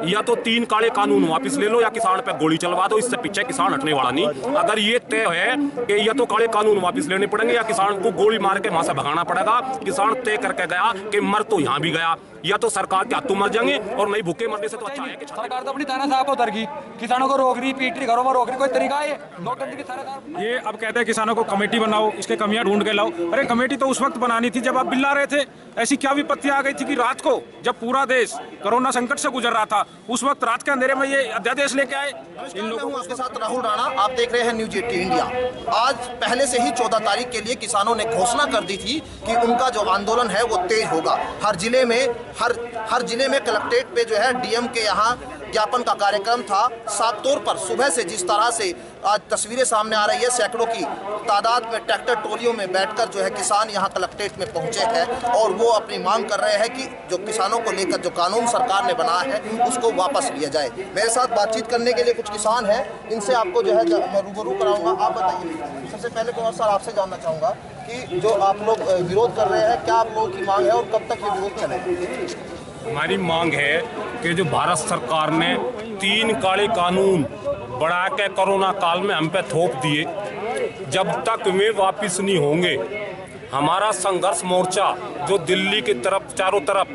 या तो 3 काले कानून वापस ले लो या किसान पे गोली चलवा दो, इससे पीछे किसान हटने वाला नहीं। अगर ये तय है कि या तो काले कानून वापस लेने पड़ेंगे या किसान को गोली मार के वहां से भगाना पड़ेगा। किसान तय करके गया कि मर तो यहाँ भी गया, या तो सरकार के हाथों मर जाएंगे और नहीं भूखे मरने से तो अच्छा है कि सरकार तो अपनी तानाशाह को उतर गई, किसानों को रोक रही, पीट रही, घरों में रोक रही। कोई तरीका है लोकतंत्र की सरकार? ये अब कहते हैं किसानों को कमेटी बनाओ, इसके कमियां ढूंढ के लाओ। अरे कमेटी तो उस वक्त बनानी थी जब आप बिल्ला रहे थे। ऐसी क्या विपत्ति आ गई थी कि रात को जब पूरा देश कोरोना संकट से गुजर रहा था, उस वक्त रात के अंधेरे में ये अध्यादेश लेके आए इन लोगों उसके साथ राहुल राणा, आप देख रहे हैं न्यूज 18 इंडिया। आज पहले से ही 14 तारीख के लिए किसानों ने घोषणा कर दी थी कि उनका जो आंदोलन है वो तेज होगा। हर जिले में कलेक्ट्रेट पे जो है डीएम के यहाँ ज्ञापन का कार्यक्रम था। साफ तौर पर सुबह से जिस तरह से आज तस्वीरें सामने आ रही है, सैकड़ों की तादाद में ट्रैक्टर टोलियों में बैठकर जो है किसान यहाँ कलेक्ट्रेट में पहुंचे हैं और वो अपनी मांग कर रहे हैं कि जो किसानों को लेकर जो कानून सरकार ने बनाया है उसको वापस लिया जाए। मेरे साथ बातचीत करने के लिए कुछ किसान हैं, इनसे आपको जो है मैं रूबरू कराऊंगा। आप बताइए, सबसे पहले तो सर आपसे जानना चाहूँगा कि जो आप लोग विरोध कर रहे हैं, क्या आप लोगों की मांग है और कब तक ये विरोध चलेगा? हमारी मांग है कि जो भारत सरकार ने 3 काले कानून बढ़ा के कोरोना काल में हम पे थोप दिए, जब तक वे वापस नहीं होंगे, हमारा संघर्ष मोर्चा जो दिल्ली की तरफ चारों तरफ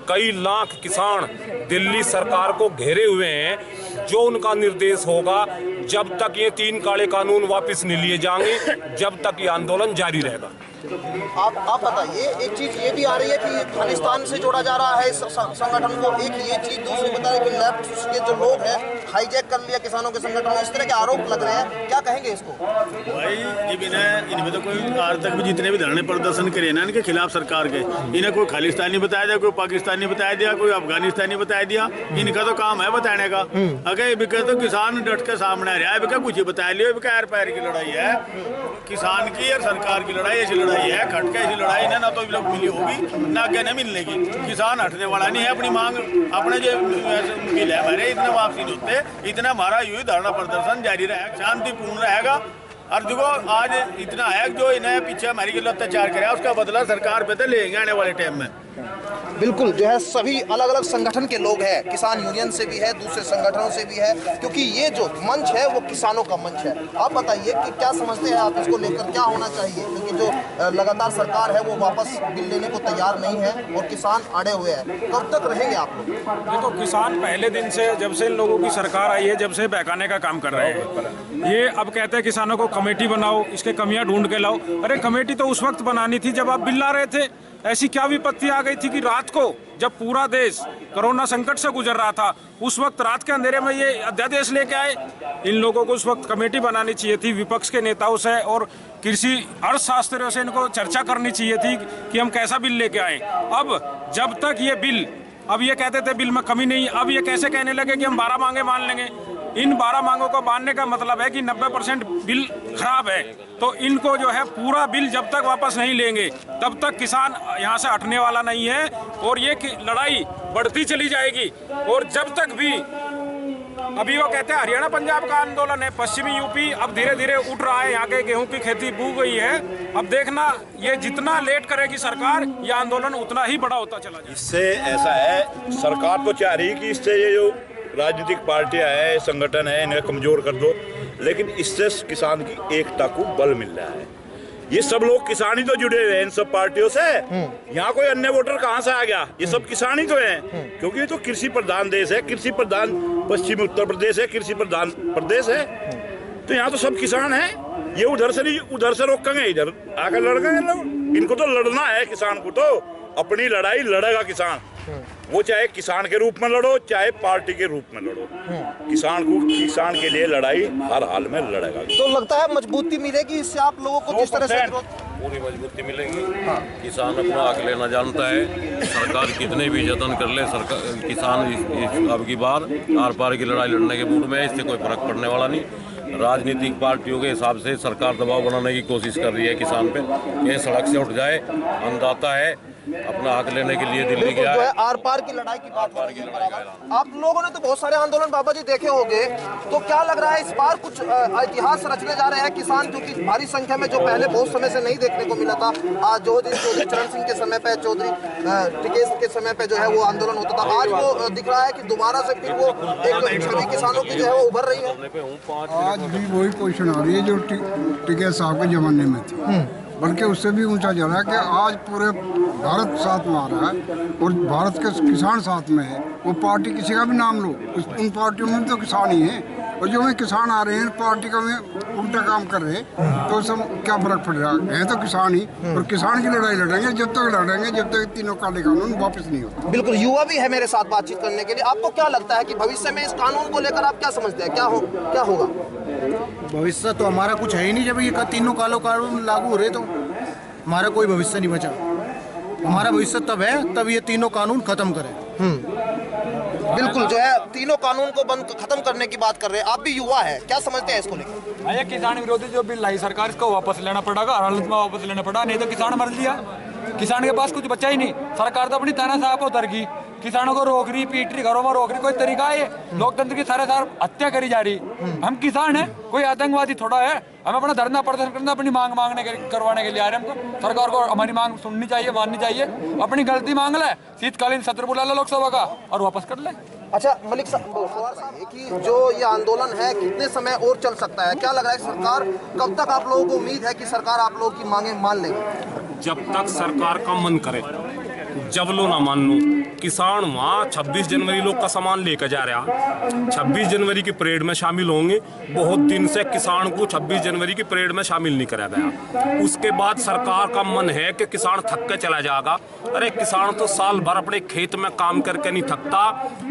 कई लाख किसान दिल्ली सरकार को घेरे हुए हैं, जो उनका निर्देश होगा, जब तक ये 3 काले कानून वापस नहीं लिए जाएंगे, जब तक ये आंदोलन जारी रहेगा। आप बताइए, एक चीज ये भी आ रही है कि खालिस्तान से जोड़ा जा रहा है इस संगठन को, एक ये चीज, दूसरी बता रहे कि लेफ्ट के जो लोग हैं हाईजैक कर लिया किसानों के संगठन में, इस तरह के आरोप लग रहे हैं, क्या कहेंगे इसको? भाई इनमें तो कोई आज तक भी जितने भी धरने प्रदर्शन करे ना इनके खिलाफ सरकार के, इन्हें कोई खालिस्तानी बताया दिया, कोई पाकिस्तानी बताया दिया, कोई अफगानिस्तानी बताया दिया। इनका तो काम है बताने का। अगर बिका तो किसान डट के सामने आ रहा है, बिका कुछ ही बता लियो, बिका यार पैर की लड़ाई है किसान की और सरकार की लड़ाई, ऐसी लड़ाई है खटके, ऐसी लड़ाई ना तो लोग मिली होगी ना आगे नहीं मिलने की। किसान हटने वाला नहीं है, अपनी मांग अपने जो मिल है हमारे इतने वापसी नहीं होते, इतना हमारा यूं ही धरना प्रदर्शन जारी रहेगा, शांतिपूर्ण रहेगा। और देखो आज इतना है जो इन्हें पीछे हमारी के लिए अत्याचार करे उसका बदला सरकार पे तो लेंगे आने वाले टाइम में। बिल्कुल, जो है सभी अलग अलग संगठन के लोग हैं, किसान यूनियन से भी है, दूसरे संगठनों से भी है, क्योंकि ये जो मंच है वो किसानों का मंच है। आप बताइए कि क्या समझते हैं आप इसको लेकर, क्या होना चाहिए, क्योंकि जो लगातार सरकार है वो वापस बिल लेने को तैयार नहीं है और किसान अड़े हुए हैं, कब तक रहेंगे आप लोग? देखो, किसान पहले दिन से, जब से इन लोगों की सरकार आई है, जब से बहकाने का काम कर रहे हैं। ये अब कहते हैं किसानों को कमेटी बनाओ, इसके कमियां ढूंढ के लाओ। अरे कमेटी तो उस वक्त बनानी थी जब आप बिल्ला रहे थे। ऐसी क्या विपत्ति आ गई थी कि रात को जब पूरा देश कोरोना संकट से गुजर रहा था, उस वक्त रात के अंधेरे में ये अध्यादेश लेके आए। इन लोगों को उस वक्त कमेटी बनानी चाहिए थी, विपक्ष के नेताओं से और कृषि अर्थशास्त्रियों से इनको चर्चा करनी चाहिए थी कि हम कैसा बिल लेके आए। अब जब तक ये बिल, अब ये कहते थे बिल में कमी नहीं, अब ये कैसे कहने लगे कि हम 12 मांगे मान लेंगे। इन 12 मांगों को मानने का मतलब है कि 90% बिल खराब है। तो इनको जो है पूरा बिल जब तक वापस नहीं लेंगे तब तक किसान यहाँ से हटने वाला नहीं है और ये लड़ाई बढ़ती चली जाएगी। और जब तक भी, अभी वो कहते हैं हरियाणा पंजाब का आंदोलन है, पश्चिमी यूपी अब धीरे धीरे उठ रहा है, यहाँ के गेहूं की खेती बू गई है। अब देखना ये जितना लेट करेगी सरकार, ये आंदोलन उतना ही बड़ा होता चला जाएगा। इससे ऐसा है, सरकार तो चाह रही कि इससे ये जो राजनीतिक पार्टियां हैं, संगठन है, इन्हें कमजोर कर दो, लेकिन इससे किसान की एकता को बल मिल रहा है। ये सब लोग किसान ही तो जुड़े हुए हैं इन सब पार्टियों से। यहाँ कोई अन्य वोटर कहाँ से आ गया? ये सब किसान ही तो हैं, क्योंकि ये तो कृषि प्रधान देश है, कृषि प्रधान पश्चिमी उत्तर प्रदेश है, कृषि प्रधान प्रदेश है, तो यहाँ तो सब किसान हैं। ये उधर से नहीं उधर से रोकेंगे, इधर आकर लड़ेंगे लोग। इनको तो लड़ना है, किसान को तो अपनी लड़ाई लड़ेगा किसान, वो चाहे किसान के रूप में लड़ो चाहे पार्टी के रूप में लड़ो, किसान के लिए लड़ाई हर हाल में लड़ेगा। तो लगता है मजबूती मिलेगी इससे आप लोगों को, जिस तरह से पूरी मजबूती मिलेगी। किसान अपना हक लेना जानता है, सरकार कितने भी जतन कर ले, सरकार किसान अब की बार आर पार की लड़ाई लड़ने के मूड में है, इससे कोई फर्क पड़ने वाला नहीं। राजनीतिक पार्टियों के हिसाब से सरकार दबाव बनाने की कोशिश कर रही है किसान पे, ये सड़क से उठ जाए। अन्नदाता है, अपना हक लेने के लिए दिल्ली बिल्कुल गया जो है। है आर पार की लड़ाई की बात हो रही है बराबर। आप लोगों ने तो बहुत सारे आंदोलन बाबा जी देखे होंगे, तो क्या लग रहा है इस बार कुछ इतिहास रचने जा रहे हैं किसान, क्योंकि भारी संख्या में जो पहले बहुत समय से नहीं देखने को मिला था, आज चौधरी चरण सिंह के समय पे, चौधरी टिकेश के समय पे जो है वो आंदोलन होता था, आज वो दिख रहा है कि दोबारा से फिर वो एक छवि किसानों की जो है वो उभर रही है। आज भी वही पोजीशन आ रही है जो टिकेश साहब के जमाने में थी, बल्कि उससे भी ऊंचा जा रहा है कि आज पूरे भारत साथ में आ रहा है और भारत के किसान साथ में है। वो पार्टी किसी का भी नाम लो, उन पार्टियों में तो किसान ही हैं, और जो में किसान आ रहे हैं पार्टी का में उल्टा काम कर रहे हैं, तो सब क्या फर्क पड़ रहा है तो किसान ही, और किसान की लड़ाई लड़ेंगे जब तक लड़ेंगे जब तक तीनों काले कानून वापस नहीं होते। बिल्कुल, युवा भी है मेरे साथ बातचीत करने के लिए। आपको क्या लगता है कि भविष्य में इस कानून को लेकर आप क्या समझते हैं, क्या होगा? भविष्य तो हमारा कुछ है ही नहीं। जब ये तीनों कानून लागू हो रहे तो हमारा कोई भविष्य नहीं बचा। हमारा भविष्य तब है तब ये तीनों कानून खत्म करें। बिल्कुल जो है तीनों कानून को बंद खत्म करने की बात कर रहे हैं। आप भी युवा है, क्या समझते हैं इसको लेकर? ये किसान विरोधी जो बिल लाई सरकार, इसको वापस लेना पड़ेगा, हर हालत में वापस लेना पड़ा, नहीं तो किसान मर लिया। किसान के पास कुछ बचा ही नहीं। सरकार तो अपनी तानाशाह पर उतर गई, किसानों को रोक रही, पीट रही, घरों में रोक रही। कोई तरीका है? लोकतंत्र की सारे हत्या करी जा रही। हम किसान हैं, कोई आतंकवादी थोड़ा है। हम अपना धरना प्रदर्शन करना, अपनी मांग करवाने के लिए आ रहे हैं। हमको सरकार को हमारी मांग सुननी चाहिए, माननी चाहिए। अपनी गलती मांग ले, शीतकालीन सत्र बुला लो लोकसभा का और वापस कर ले। अच्छा मलिक साहब, कि जो ये आंदोलन है कितने समय और चल सकता है? क्या लग रहा है सरकार कब तक, आप लोगों को उम्मीद है कि सरकार आप लोगों की मांगे मान लेगी? जब तक सरकार का मन करे, जब लो ना मान लो। किसान वहाँ 26 जनवरी लोग का सामान लेकर जा रहा, 26 जनवरी की परेड में शामिल होंगे। बहुत दिन से किसान को 26 जनवरी की परेड में शामिल नहीं करा गया। उसके बाद सरकार का मन है कि किसान थक के चला जाएगा। अरे किसान तो साल भर अपने खेत में काम करके नहीं थकता।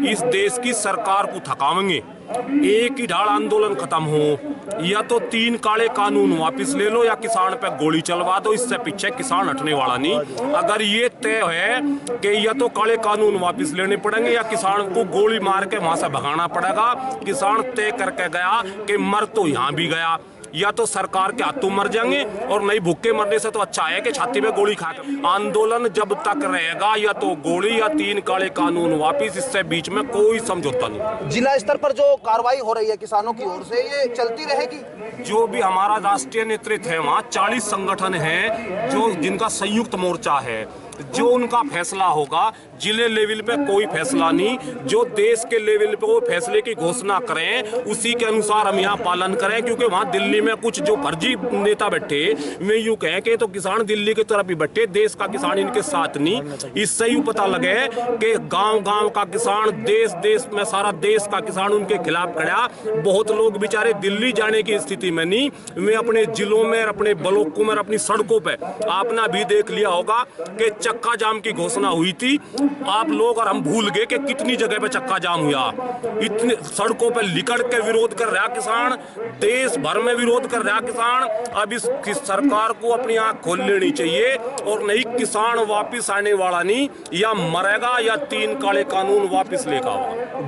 इस देश की सरकार को थकावेंगे। एक ही ढाल आंदोलन खत्म हो, या तो 3 काले कानून वापस ले लो या किसान पे गोली चलवा दो। इससे पीछे किसान हटने वाला नहीं। अगर ये तय है कि या तो काले कानून वापस लेने पड़ेंगे या किसान को गोली मार के वहां से भगाना पड़ेगा। किसान तय करके गया कि मर तो यहाँ भी गया, या तो सरकार के हाथों मर जाएंगे और नहीं भूखे मरने से तो अच्छा है कि छाती में गोली खा के। आंदोलन जब तक रहेगा या तो गोली या 3 काले कानून वापिस, इससे बीच में कोई समझौता नहीं। जिला स्तर पर जो कार्रवाई हो रही है किसानों की ओर से, ये चलती रहेगी? जो भी हमारा राष्ट्रीय नेतृत्व है, वहाँ 40 संगठन हैं जो जिनका संयुक्त मोर्चा है। जो उनका फैसला होगा, जिले लेवल पे कोई फैसला नहीं, जो देश के लेवल पे वो फैसले की घोषणा करें उसी के अनुसार हम यहाँ पालन करें। क्योंकि वहाँ दिल्ली में कुछ जो फर्जी नेता बैठे, मैं यूँ कहें कि तो किसान दिल्ली की तरफ ही बैठे, देश का किसान इनके साथ नहीं। इससे यूँ पता लगे कि गांव-गांव का किसान, देश में सारा देश का किसान उनके खिलाफ खड़ा। बहुत लोग बेचारे दिल्ली जाने की स्थिति में नहीं, वे अपने जिलों में, अपने ब्लॉकों में, अपनी सड़कों पर आपने भी देख लिया होगा कि चक्का जाम की घोषणा हुई थी। आप लोग और हम भूल गए कि कितनी जगह पे चक्का जाम हुआ। इतने सड़कों पे लिकड़ के विरोध कर रहा किसान, देश भर में विरोध कर रहा किसान। अब इस सरकार को अपनी आंख खोल लेनी चाहिए और नहीं, किसान वापिस आने वाला नहीं, या मरेगा या 3 काले कानून वापिस लेगा।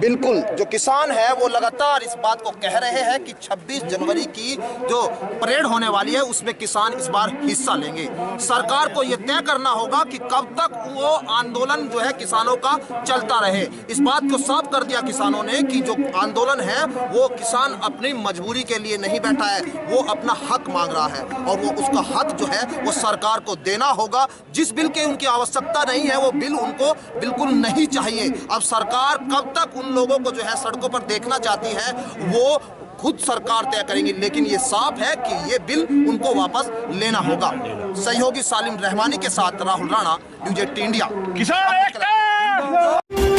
बिल्कुल, जो किसान है वो लगातार इस बात को कह रहे हैं कि 26 जनवरी की जो परेड होने वाली है उसमें किसान इस बार हिस्सा लेंगे। सरकार को यह तय करना होगा कि कब तक वो आंदोलन जो है किसानों का चलता रहे। इस बात को साफ कर दिया किसानों ने कि जो आंदोलन है वो किसान अपनी मजबूरी के लिए नहीं बैठा है, वो अपना हक मांग रहा है और वो उसका हक जो है वो सरकार को देना होगा। जिस बिल की उनकी आवश्यकता नहीं है वो बिल उनको बिल्कुल नहीं चाहिए। अब सरकार कब तक उन लोगों को जो है सड़कों पर देखना चाहती है वो खुद सरकार तय करेंगी, लेकिन ये साफ है कि ये बिल उनको वापस लेना होगा। सहयोगी सालिम रहमानी के साथ राहुल राणा, न्यूज़ 18 इंडिया। किसान एकता।